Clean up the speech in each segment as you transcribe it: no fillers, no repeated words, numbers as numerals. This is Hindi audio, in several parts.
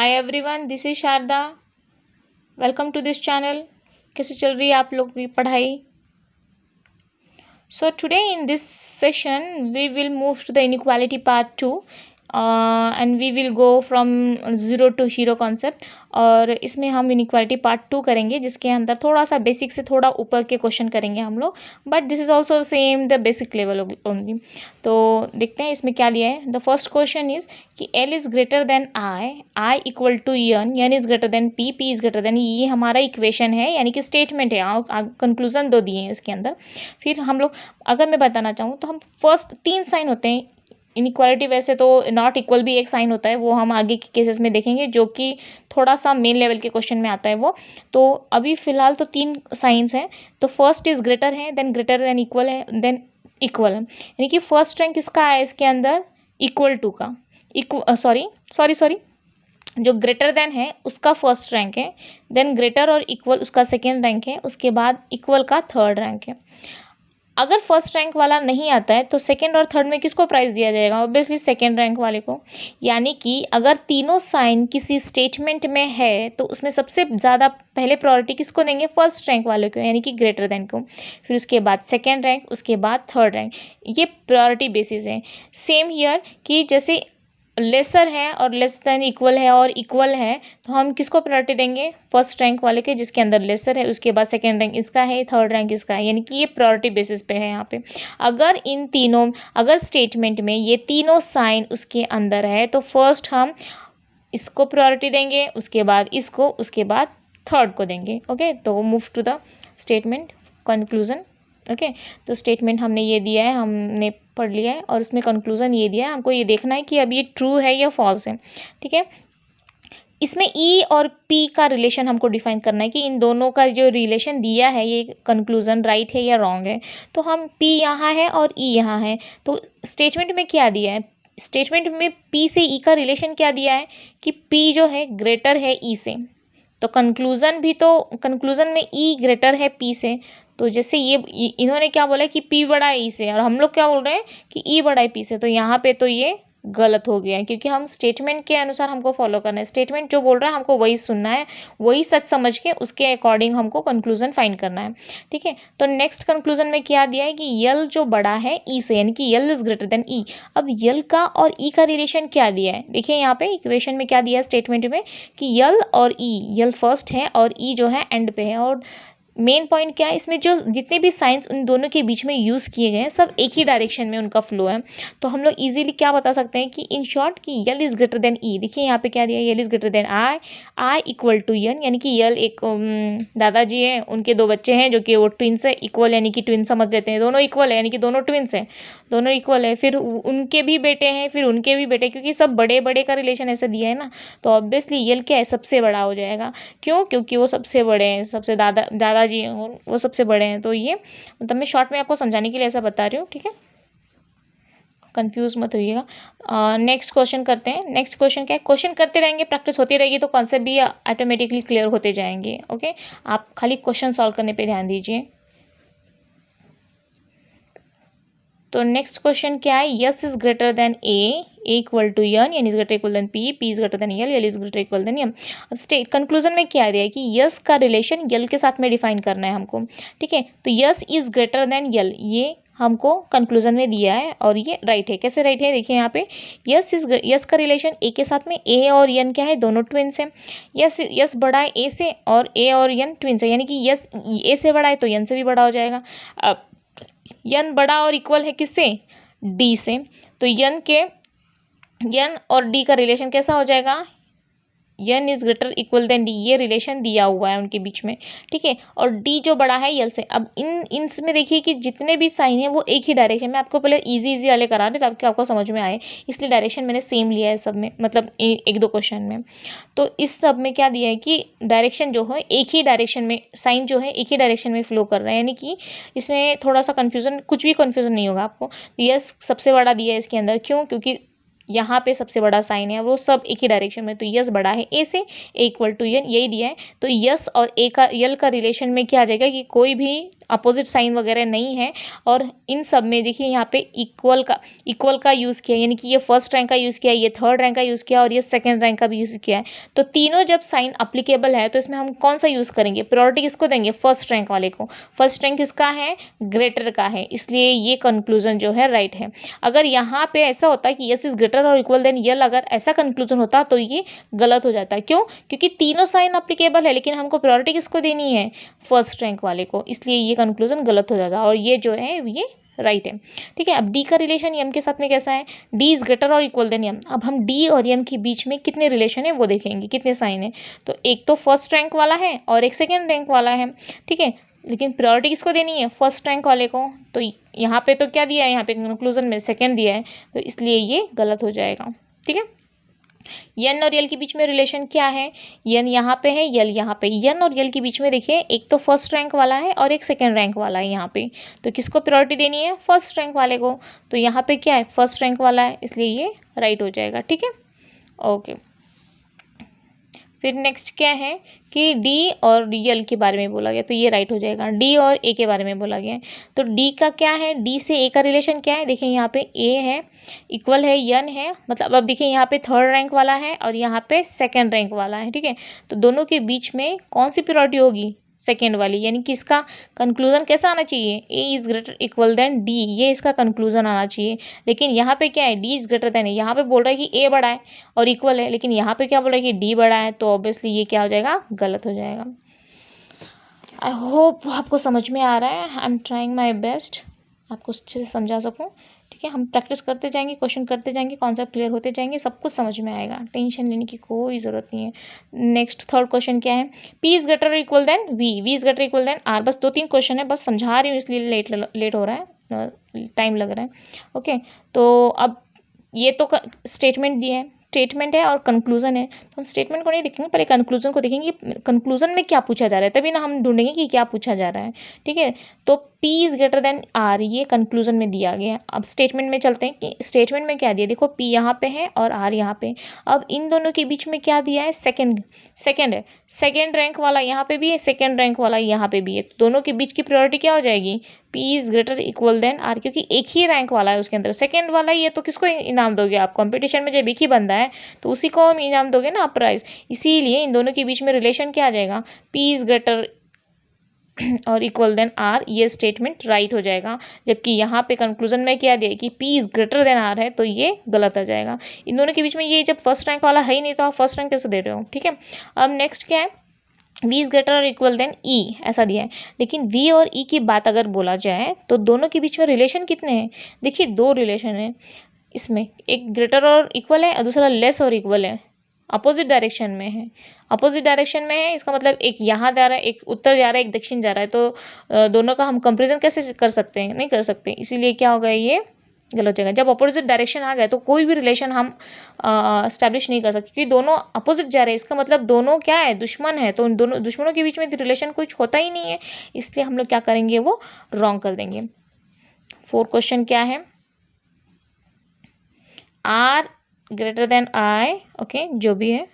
Hi everyone, this is Sharda. Welcome to this channel. कैसे चल रही है आप लोग की पढ़ाई? So today in this session we will move to the inequality part 2 and we will go from zero to hero concept. और इसमें हम इनइक्वालिटी पार्ट 2 करेंगे, जिसके अंदर थोड़ा सा बेसिक से थोड़ा ऊपर के क्वेश्चन करेंगे हम लोग, but this is also same the basic level only. तो देखते हैं इसमें क्या दिया है। द फर्स्ट क्वेश्चन इज कि L is greater than I equal to N is greater than P is greater than ये हमारा इक्वेशन है, यानी कि स्टेटमेंट है। कंक्लूजन दो दिए हैं इसके अंदर। फिर हम लोग, अगर मैं बताना चाहूँ तो हम फर्स्ट 3 साइन होते हैं इनइक्वालिटी। वैसे तो नॉट इक्वल भी एक साइन होता है, वो हम आगे के केसेस में देखेंगे, जो कि थोड़ा सा मेन लेवल के क्वेश्चन में आता है वो। तो अभी फिलहाल तो 3 साइंस हैं। तो फर्स्ट इज ग्रेटर है, देन ग्रेटर देन इक्वल है, देन इक्वल है। यानी कि फर्स्ट रैंक किसका है इसके अंदर? इक्वल टू का। सॉरी जो ग्रेटर देन है उसका फर्स्ट रैंक है, देन ग्रेटर और इक्वल उसका सेकेंड रैंक है, उसके बाद इक्वल का थर्ड रैंक है। अगर फर्स्ट रैंक वाला नहीं आता है तो सेकेंड और थर्ड में किसको प्राइज़ दिया जाएगा? ऑब्वियसली सेकेंड रैंक वाले को। यानी कि अगर तीनों साइन किसी स्टेटमेंट में है तो उसमें सबसे ज़्यादा पहले प्रायोरिटी किसको देंगे? फर्स्ट रैंक वाले को, यानी कि ग्रेटर देन को। फिर उसके बाद सेकेंड रैंक, उसके बाद थर्ड रैंक। ये प्रायोरिटी बेसिस है। सेम हियर कि जैसे लेसर है और लेस देन इक्वल है और इक्वल है, तो हम किसको प्रायोरिटी देंगे? फर्स्ट रैंक वाले के, जिसके अंदर लेसर है, उसके बाद सेकेंड रैंक इसका है, थर्ड रैंक इसका है। यानी कि ये प्रायोरिटी बेसिस पे है यहाँ पे। अगर स्टेटमेंट में ये तीनों साइन उसके अंदर है तो फर्स्ट हम इसको प्रायोरिटी देंगे, उसके बाद इसको, उसके बाद थर्ड को देंगे। ओके, तो move to the statement conclusion. Okay, तो स्टेटमेंट हमने ये दिया है, हमने पढ़ लिया है, और उसमें कंक्लूजन ये दिया है। हमको ये देखना है कि अब ये ट्रू है या फॉल्स है। ठीक है, इसमें ई और पी का रिलेशन हमको डिफाइन करना है कि इन दोनों का जो रिलेशन दिया है ये कंक्लूजन राइट है या रॉन्ग है। तो हम पी यहाँ है और ई यहाँ है, तो स्टेटमेंट में क्या दिया है? स्टेटमेंट में पी से ई का रिलेशन क्या दिया है कि पी जो है ग्रेटर है ई से। तो कंक्लूजन में ई ग्रेटर है पी से। तो जैसे ये इन्होंने क्या बोला है कि पी बड़ा है ई से, और हम लोग क्या बोल रहे हैं कि ई बड़ा है पी से। तो यहाँ पे तो ये गलत हो गया है, क्योंकि हम स्टेटमेंट के अनुसार हमको फॉलो करना है। स्टेटमेंट जो बोल रहा है हमको वही सुनना है, वही सच समझ के उसके अकॉर्डिंग हमको कंक्लूजन फाइंड करना है। ठीक है, तो नेक्स्ट कंक्लूजन में क्या दिया है कि यल जो बड़ा है ई से, यानी कि यल इज ग्रेटर देन ई। अब यल का और ई का रिलेशन क्या दिया है? देखिए यहाँ पे इक्वेशन में क्या दिया है स्टेटमेंट में कि यल और ई, यल फर्स्ट है और ई जो है एंड पे है। और मेन पॉइंट क्या है इसमें, जो जितने भी साइंस उन दोनों के बीच में यूज़ किए गए हैं सब एक ही डायरेक्शन में उनका फ्लो है। तो हम लोग इजीली क्या बता सकते हैं कि इन शॉर्ट कि L is greater than E. देखिए यहाँ पे क्या दिया है, L is greater than I equal to N, यानी कि यल एक दादाजी हैं, उनके 2 बच्चे हैं जो कि वो ट्विंस है। इक्वल यानी कि ट्विंस समझ लेते हैं, दोनों इक्वल है, यानी कि दोनों ट्विंस हैं, दोनों इक्वल है। फिर उनके भी बेटे हैं, फिर उनके भी बेटे, क्योंकि सब बड़े बड़े का रिलेशन ऐसा दिया है ना, तो ऑब्वियसली यल क्या है? सबसे बड़ा हो जाएगा। क्यों? क्योंकि वो सबसे बड़े हैं, सबसे दादाजी हैं और वो सबसे बड़े हैं। तो ये मतलब मैं शॉर्ट में आपको समझाने के लिए ऐसा बता रही हूँ। ठीक है, कंफ्यूज मत होइएगा। नेक्स्ट क्वेश्चन करते हैं। नेक्स्ट क्वेश्चन क्या है? क्वेश्चन करते रहेंगे, प्रैक्टिस होती रहेगी तो कॉन्सेप्ट भी ऑटोमेटिकली क्लियर होते जाएंगे। ओके, आप खाली क्वेश्चन सॉल्व करने पे ध्यान दीजिए। तो नेक्स्ट क्वेश्चन क्या है? S is greater than A equal to N is greater equal than P is greater than L is greater equal than M. अब स्टेट कंक्लूजन में क्या दिया है कि यस का रिलेशन यल के साथ में डिफाइन करना है हमको। ठीक है, तो यस इज ग्रेटर देन यल, ये हमको कंक्लूजन में दिया है और ये राइट है। कैसे राइट है? देखिए यहाँ पे यस का रिलेशन ए के साथ में, ए और एन क्या है? दोनों ट्विंस हैं। यस बड़ा है ए से और ए और एन ट्विंस है, यानी कि यस ए से बड़ा है तो एन से भी बड़ा हो जाएगा। अब यन बड़ा और इक्वल है किससे? डी से। तो यन और डी का रिलेशन कैसा हो जाएगा? N is greater equal than D, ये रिलेशन दिया हुआ है उनके बीच में। ठीक है, और डी जो बड़ा है यल से। अब इनमें देखिए कि जितने भी साइन है वो एक ही डायरेक्शन में, आपको पहले इजी वाले करा रहे ताकि आपको समझ में आए, इसलिए डायरेक्शन मैंने सेम लिया है सब में, मतलब एक दो क्वेश्चन में। तो इस सब में क्या दिया है कि डायरेक्शन जो है एक ही डायरेक्शन में, साइन जो है एक ही डायरेक्शन में फ्लो कर रहा है, यानी कि इसमें थोड़ा सा कन्फ्यूजन, कुछ भी कन्फ्यूजन नहीं होगा आपको। यस सबसे बड़ा दिया है इसके अंदर, क्यों? क्योंकि यहाँ पे सबसे बड़ा साइन है, वो सब एक ही डायरेक्शन में। तो यस बड़ा है ए से, ए इक्वल टू एन, यही दिया है। तो यस और ए का, यल का रिलेशन में क्या आ जाएगा कि कोई भी अपोजिट साइन वगैरह नहीं है। और इन सब में देखिए यहाँ पे इक्वल का यूज़ किया, यानी कि ये फर्स्ट रैंक का यूज़ किया, ये थर्ड रैंक का यूज़ किया और ये सेकंड रैंक का भी यूज़ किया है। तो तीनों जब साइन अप्लीकेबल है तो इसमें हम कौन सा यूज़ करेंगे, प्रायोरिटी किसको देंगे, फर्स्ट रैंक वाले को। फर्स्ट रैंक किसका है, ग्रेटर का है, इसलिए ये कंक्लूजन जो है राइट है। अगर यहाँ पे ऐसा होता है कि यस इज ग्रेटर और इक्वल देन यल, अगर ऐसा कंक्लूजन होता तो ये गलत हो जाता है। क्यों, क्योंकि तीनों साइन अप्लीकेबल है लेकिन हमको प्रायोरिटी किसको देनी है, फर्स्ट रैंक वाले को, इसलिए ये कंक्लूजन गलत हो जाता है और ये जो है ये राइट है। ठीक है, अब डी का रिलेशन एम के साथ में कैसा है, डी इज ग्रेटर और इक्वल देन एम। अब हम डी और एम के बीच में कितने रिलेशन है वो देखेंगे, कितने साइन है। तो एक तो फर्स्ट रैंक वाला है और एक सेकेंड रैंक वाला है। ठीक है, लेकिन प्रायोरिटी किसको देनी है, फर्स्ट रैंक वाले को। तो यहाँ पे तो क्या दिया है, यहाँ पे कंक्लूजन में सेकेंड दिया है, तो इसलिए ये गलत हो जाएगा। ठीक है, यन और यल के बीच में रिलेशन क्या है, यन यहाँ पे है, यल यहाँ पे। यन और यल के बीच में देखिए एक तो फर्स्ट रैंक वाला है और एक सेकेंड रैंक वाला है यहाँ पे, तो किसको प्रायोरिटी देनी है, फर्स्ट रैंक वाले को। तो यहाँ पे क्या है, फर्स्ट रैंक वाला है, इसलिए ये राइट हो जाएगा। ठीक है, ओके। फिर नेक्स्ट क्या है कि डी और यल के बारे में बोला गया, तो ये राइट हो जाएगा। डी और ए के बारे में बोला गया है, तो डी का क्या है, डी से ए का रिलेशन क्या है, देखिए यहाँ पे ए है, इक्वल है, यन है, मतलब अब देखिए यहाँ पे थर्ड रैंक वाला है और यहाँ पे सेकंड रैंक वाला है। ठीक है, तो दोनों के बीच में कौन सी प्रायोरिटी होगी, सेकेंड वाली, यानी कि इसका कंक्लूजन कैसा आना चाहिए, A is greater equal than D, ये इसका कंक्लूजन आना चाहिए। लेकिन यहाँ पे क्या है, डी इज ग्रेटर देन, यहाँ पे बोल रहा है कि ए बड़ा है और इक्वल है, लेकिन यहाँ पे क्या बोल रहा है कि डी बड़ा है, तो ऑब्वियसली ये क्या हो जाएगा, गलत हो जाएगा। आई होप आपको समझ में आ रहा है, I am trying my best आपको अच्छे से समझा सकूँ। ठीक है, हम प्रैक्टिस करते जाएंगे, क्वेश्चन करते जाएंगे, कॉन्सेप्ट क्लियर होते जाएंगे, सब कुछ समझ में आएगा, टेंशन लेने की कोई ज़रूरत नहीं है। नेक्स्ट थर्ड क्वेश्चन क्या है, P is greater equal than V, V is greater equal than R. बस 2-3 क्वेश्चन है, बस समझा रही हूँ इसलिए लेट हो रहा है, टाइम लग रहा है। ओके, तो अब ये तो स्टेटमेंट दिए है, स्टेटमेंट है और कंक्लूजन है, तो हम स्टेटमेंट को नहीं देखेंगे, पहले कंक्लूजन को देखेंगे, कंक्लूजन में क्या पूछा जा रहा है, तभी ना हम ढूंढेंगे कि क्या पूछा जा रहा है। ठीक है, तो P is greater then R, ये कंक्लूजन में दिया गया है। अब स्टेटमेंट में चलते हैं कि स्टेटमेंट में क्या दिया, देखो P यहाँ पे है और R यहाँ पे। अब इन दोनों के बीच में क्या दिया है, सेकंड है, सेकंड रैंक वाला यहाँ पे भी है, सेकंड रैंक वाला यहाँ पे भी है, तो दोनों के बीच की प्रायोरिटी क्या हो जाएगी, P is greater equal than R, क्योंकि एक ही रैंक वाला है उसके अंदर, सेकंड वाला ही है, तो किसको इनाम दोगे आप, कंपटीशन में जब एक ही बंदा है तो उसी को हम इनाम दोगे ना, आप प्राइज। इसीलिए इन दोनों के बीच में रिलेशन क्या आ जाएगा, P इज ग्रेटर और इक्वल देन आर, ये स्टेटमेंट राइट हो जाएगा। जबकि यहाँ पे कंक्लूजन में क्या दिया कि P is greater than R है, तो ये गलत आ जाएगा। इन दोनों के बीच में ये जब फर्स्ट रैंक वाला है ही नहीं तो आप फर्स्ट रैंक कैसे दे रहे हो। ठीक है, अब नेक्स्ट क्या है, v इज ग्रेटर और इक्वल देन e, ऐसा दिया है। लेकिन v और e की बात अगर बोला जाए तो दोनों के बीच में रिलेशन कितने हैं, देखिए 2 रिलेशन है इसमें, एक ग्रेटर और इक्वल है और दूसरा लेस और इक्वल है, अपोजिट डायरेक्शन में है, अपोजिट डायरेक्शन में है, इसका मतलब एक यहाँ जा रहा है, एक उत्तर जा रहा है, एक दक्षिण जा रहा है, तो दोनों का हम कंपेरिजन कैसे कर सकते हैं, नहीं कर सकते, इसीलिए क्या होगा, ये गलत हो जाएगा। जब अपोजिट डायरेक्शन आ गया तो कोई भी रिलेशन हम स्टैब्लिश नहीं कर सकते, क्योंकि दोनों अपोजिट जा रहे हैं, इसका मतलब दोनों क्या है, दुश्मन है, तो उन दोनों दुश्मनों के बीच में रिलेशन कुछ होता ही नहीं है, इसलिए हम लोग क्या करेंगे, वो रॉन्ग कर देंगे। 4 क्वेश्चन क्या है, R greater than I, okay, जो भी है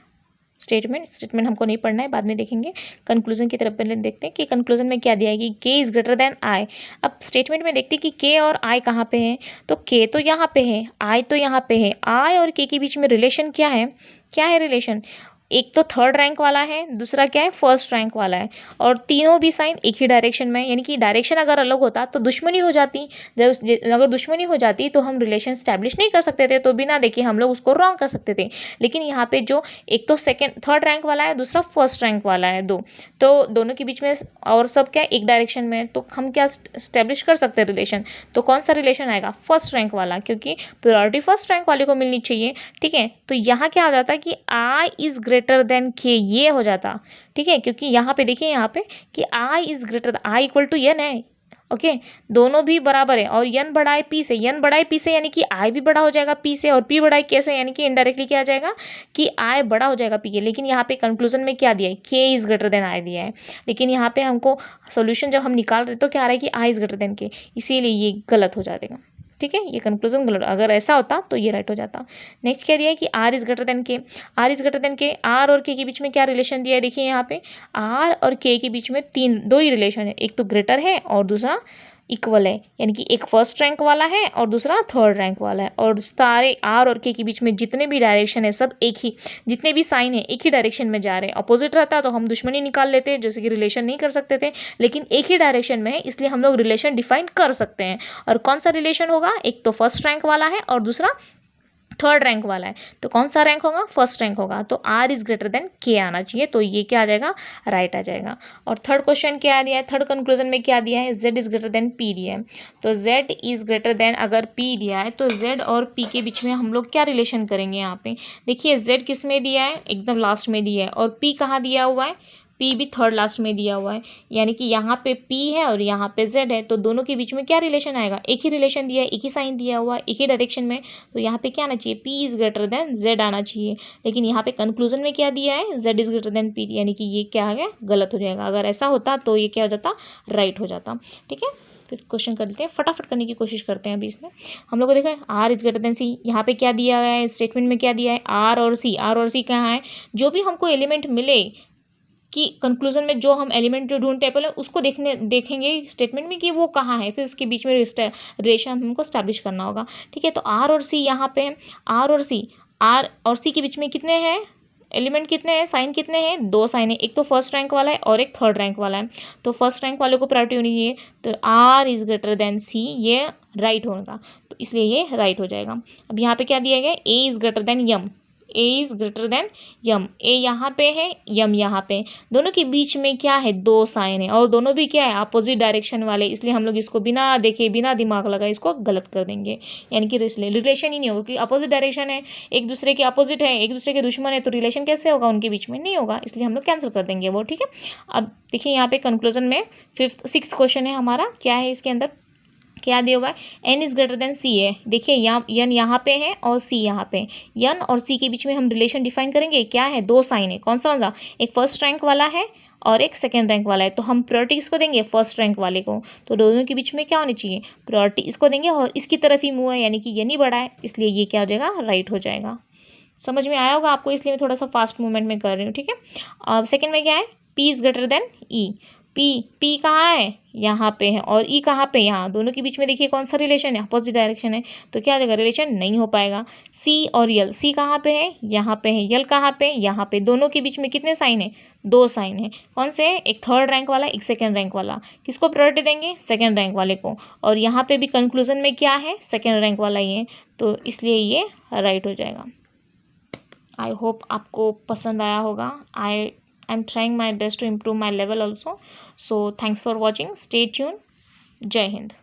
स्टेटमेंट हमको नहीं पढ़ना है, बाद में देखेंगे। कंक्लूजन की तरफ पहले देखते हैं कि कंक्लूजन में क्या दिया है कि के इज ग्रेटर देन आई। अब स्टेटमेंट में देखते हैं कि के और आई कहाँ पे हैं, तो के तो यहाँ पे है, आई तो यहाँ पे है, आई और के बीच में रिलेशन क्या है रिलेशन, एक तो थर्ड रैंक वाला है, दूसरा क्या है, फर्स्ट रैंक वाला है, और तीनों भी साइन एक ही डायरेक्शन में है, यानी कि डायरेक्शन अगर अलग होता तो दुश्मनी हो जाती, अगर दुश्मनी हो जाती तो हम रिलेशन स्टैब्लिश नहीं कर सकते थे, तो बिना देखे हम लोग उसको रॉन्ग कर सकते थे। लेकिन यहाँ पे जो एक तो थर्ड रैंक वाला है, दूसरा फर्स्ट रैंक वाला है, तो दोनों के बीच में और सब क्या एक डायरेक्शन में है, तो हम क्या स्टैब्लिश कर सकते हैं रिलेशन, तो कौन सा रिलेशन आएगा, फर्स्ट रैंक वाला, क्योंकि प्रायोरिटी फर्स्ट रैंक वाले को मिलनी चाहिए। ठीक है, तो यहाँ क्या हो जाता है कि आई इज ग्रेटर देन के, ये हो जाता। ठीक है, क्योंकि यहाँ पे देखिए यहाँ पे कि I is greater, I equal to N है, ओके, दोनों भी बराबर है, और एन बड़ा है पी से, एन बड़ा है पी से, यानी कि आई भी बड़ा हो जाएगा पी से, और पी बड़ा है के से, यानी कि इनडायरेक्टली क्या आ जाएगा कि आई बड़ा हो जाएगा पी के। लेकिन यहाँ पे कंक्लूजन में क्या दिया है, के इज ग्रेटर देन आई दिया है, लेकिन यहाँ पे हमको सोल्यूशन जब हम निकाल रहे तो क्या आ रहा है कि आई इज ग्रेटर देन के, इसीलिए ये गलत हो जाएगा। ठीक है, ये कंक्लूजन गलत, अगर ऐसा होता तो ये राइट हो जाता। नेक्स्ट क्या दिया है कि आर इज ग्रेटर देन के। आर इज ग्रेटर देन के, आर और के बीच में क्या रिलेशन दिया है, देखिए यहाँ पे आर और के बीच में दो ही रिलेशन है, एक तो ग्रेटर है और दूसरा इक्वल है, यानी कि एक फर्स्ट रैंक वाला है और दूसरा थर्ड रैंक वाला है। और सारे आर और के बीच में जितने भी डायरेक्शन है सब एक ही, जितने भी साइन है एक ही डायरेक्शन में जा रहे हैं। अपोजिट रहता तो हम दुश्मनी निकाल लेते, जैसे कि रिलेशन नहीं कर सकते थे, लेकिन एक ही डायरेक्शन में है इसलिए हम लोग रिलेशन डिफाइन कर सकते हैं। और कौन सा रिलेशन होगा, एक तो फर्स्ट रैंक वाला है और दूसरा थर्ड रैंक वाला है, तो कौन सा रैंक होगा, फर्स्ट रैंक होगा, तो आर इज ग्रेटर देन के आना चाहिए, तो ये क्या आ जाएगा, राइट आ जाएगा। और थर्ड क्वेश्चन क्या दिया है, थर्ड कंक्लूजन में क्या दिया है, Z is greater then P दिया है। तो जेड इज ग्रेटर देन अगर पी दिया है तो जेड और पी के बीच में हम लोग क्या रिलेशन करेंगे, यहाँ पे देखिए जेड किस में दिया है, एकदम लास्ट में दिया है, और पी कहाँ दिया हुआ है, पी भी थर्ड लास्ट में दिया हुआ है, यानी कि यहाँ पे पी है और यहाँ पे जेड है, तो दोनों के बीच में क्या रिलेशन आएगा, एक ही रिलेशन दिया है, एक ही साइन दिया हुआ है, एक ही डायरेक्शन में, तो यहाँ पे क्या आना चाहिए, P is greater then Z आना चाहिए। लेकिन यहाँ पे कंक्लूजन में क्या दिया है, Z is greater then P, यानी कि ये क्या आ गया, गलत हो जाएगा। अगर ऐसा होता तो ये क्या हो जाता, राइट हो जाता। ठीक है, फिर क्वेश्चन कर लेते हैं, फटाफट करने की कोशिश करते हैं। अभी इसमें हम लोग को देखा है आर इज ग्रेटर देन सी, यहाँ पे क्या दिया गया है, स्टेटमेंट में क्या दिया है, आर और सी। आर और सी कहाँ है, जो भी हमको एलिमेंट मिले कि कंक्लूजन में जो हम एलिमेंट जो ढूंढते हैं पहले उसको देखेंगे स्टेटमेंट में कि वो कहाँ है, फिर उसके बीच में रिलेशन हमको स्टैब्लिश करना होगा। ठीक है, तो आर और सी यहाँ पे है, आर और सी के बीच में कितने हैं एलिमेंट, कितने हैं साइन, कितने हैं, दो साइन है, एक तो फर्स्ट रैंक वाला है और एक थर्ड रैंक वाला है, तो फर्स्ट रैंक वाले को प्रायोरिटी होनी चाहिए, तो आर इज ग्रेटर देन सी, ये राइट होगा, तो इसलिए ये राइट हो जाएगा। अब यहाँ पे क्या दिया गया, A is greater than M, A is greater than M, A यहाँ पे है, यम यहाँ पे, दोनों के बीच में क्या है, दो साइन है और दोनों भी क्या है, अपोजिट डायरेक्शन वाले, इसलिए हम लोग इसको बिना देखे बिना दिमाग लगाए इसको गलत कर देंगे, यानी कि रिलेशन ही नहीं होगा, क्योंकि अपोजिट डायरेक्शन है, एक दूसरे के अपोजिट है, एक दूसरे के दुश्मन है, तो रिलेशन कैसे होगा, उनके बीच में नहीं होगा, इसलिए हम लोग कैंसिल कर देंगे वो। ठीक है, अब देखिए यहाँ पे कंक्लूजन में सिक्स्थ क्वेश्चन है हमारा, क्या है इसके अंदर, क्या दिया हुआ है, एन इज ग्रेटर देन सी है, देखिए यहाँ एन यहाँ पे है और सी यहाँ पे, एन और सी के बीच में हम रिलेशन डिफाइन करेंगे, क्या है, दो साइन है, कौन सा, एक फर्स्ट रैंक वाला है और एक सेकेंड रैंक वाला है, तो हम प्रायोरिटी किसको देंगे, फर्स्ट रैंक वाले को, तो दोनों के बीच में क्या होनी चाहिए, प्रायोरिटी इसको देंगे, और इसकी तरफ ही मूव है, यानी कि ये नहीं बढ़ा है, इसलिए ये क्या हो जाएगा, राइट हो जाएगा। समझ में आया होगा आपको, इसलिए मैं थोड़ा सा फास्ट मूवमेंट में कर रही हूँ। ठीक है, अब सेकेंड में क्या है, P is greater than E, P कहाँ है, यहाँ पे है, और ई कहाँ पे, यहाँ, दोनों के बीच में देखिए कौन सा रिलेशन है, अपोजिट डायरेक्शन है, तो क्या हो जाएगा, रिलेशन नहीं हो पाएगा। सी और यल, सी कहाँ पे है, यहाँ पे है, यल कहाँ पे, यहाँ पे, दोनों के बीच में कितने साइन है, दो साइन है, कौन से, एक थर्ड रैंक वाला, एक सेकेंड रैंक वाला, किसको प्रायोरिटी देंगे, सेकेंड रैंक वाले को, और यहाँ पे भी कंक्लूजन में क्या है, सेकेंड रैंक वाला ही है, तो इसलिए ये राइट हो जाएगा। आई होप आपको पसंद आया होगा। I'm trying my best to improve my level also. So thanks for watching. Stay tuned. Jai Hind.